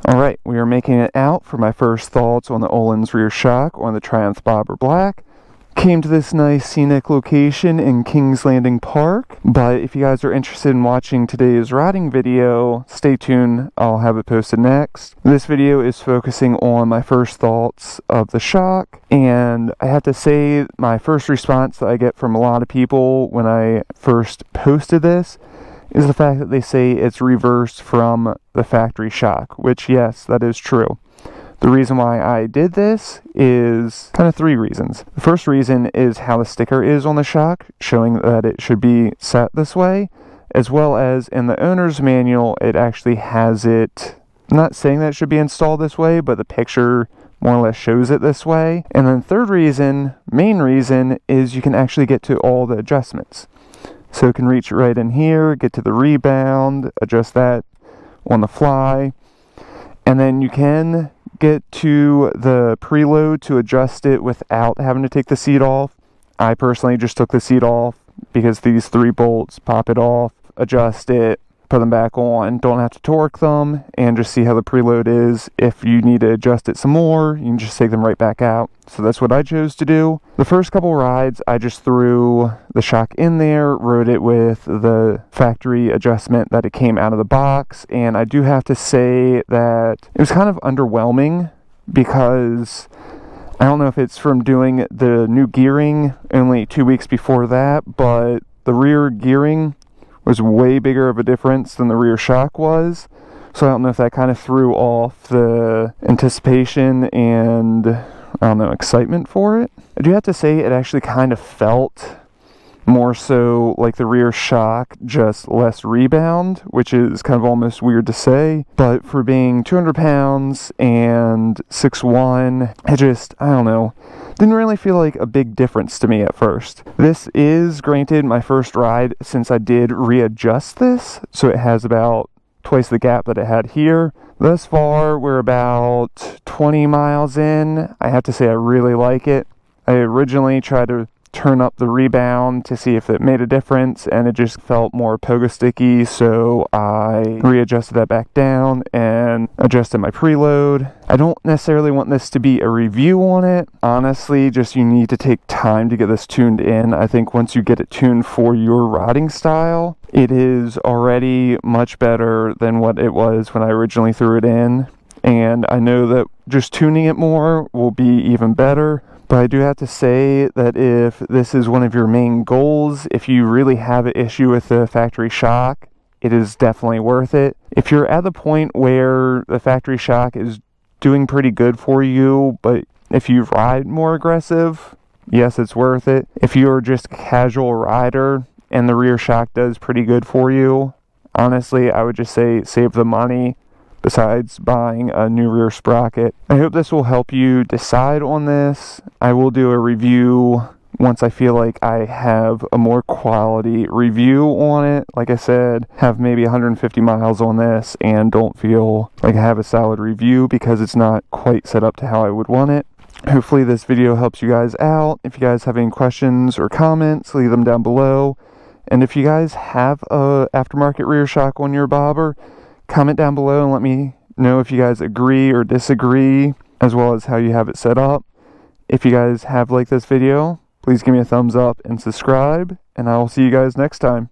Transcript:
Alright, we are making it out for my first thoughts on the Ohlins rear shock on the Triumph Bobber Black. Came to this nice scenic location in Kings Landing Park, but if you guys are interested in watching today's riding video, stay tuned, I'll have it posted next. This video is focusing on my first thoughts of the shock, and I have to say my first response that I get from a lot of people when I first posted this is the fact that they say it's reversed from the factory shock, which yes, that is true. The reason why I did this is kind of three reasons. The first reason is how the sticker is on the shock, showing that it should be set this way, as well as in the owner's manual, it actually has it, I'm not saying that it should be installed this way, but the picture more or less shows it this way. And then third reason, main reason, is you can actually get to all the adjustments. So it can reach right in here, get to the rebound, adjust that on the fly, and then you can get to the preload to adjust it without having to take the seat off. I personally just took the seat off because these 3 bolts pop it off, adjust it, put them back on, don't have to torque them, and just see how the preload is. If you need to adjust it some more, you can just take them right back out. So that's what I chose to do. The first couple rides, I just threw the shock in there, rode it with the factory adjustment that it came out of the box, and I do have to say that it was kind of underwhelming because I don't know if it's from doing the new gearing only 2 weeks before that, but the rear gearing was way bigger of a difference than the rear shock was. So I don't know if that kind of threw off the anticipation and, I don't know, excitement for it. I do have to say it actually kind of felt more so like the rear shock, just less rebound, which is kind of almost weird to say. But for being 200 pounds and 6'1", I don't know, didn't really feel like a big difference to me at first. This is, granted, my first ride since I did readjust this, so it has about twice the gap that it had here. Thus far, we're about 20 miles in. I have to say I really like it. I originally tried to turn up the rebound to see if it made a difference, and it just felt more pogo sticky, so I readjusted that back down and adjusted my preload. I don't necessarily want this to be a review on it. Honestly, just you need to take time to get this tuned in. I think once you get it tuned for your riding style, it is already much better than what it was when I originally threw it in, and I know that just tuning it more will be even better. But I do have to say that if this is one of your main goals, if you really have an issue with the factory shock, it is definitely worth it. If you're at the point where the factory shock is doing pretty good for you, but if you ride more aggressive, yes, it's worth it. If you're just a casual rider and the rear shock does pretty good for you, honestly, I would just say save the money besides buying a new rear sprocket. I hope this will help you decide on this. I will do a review once I feel like I have a more quality review on it. Like I said, have maybe 150 miles on this and don't feel like I have a solid review because it's not quite set up to how I would want it. Hopefully this video helps you guys out. If you guys have any questions or comments, leave them down below. And if you guys have a aftermarket rear shock on your bobber, comment down below and let me know if you guys agree or disagree, as well as how you have it set up. If you guys have liked this video, please give me a thumbs up and subscribe, and I will see you guys next time.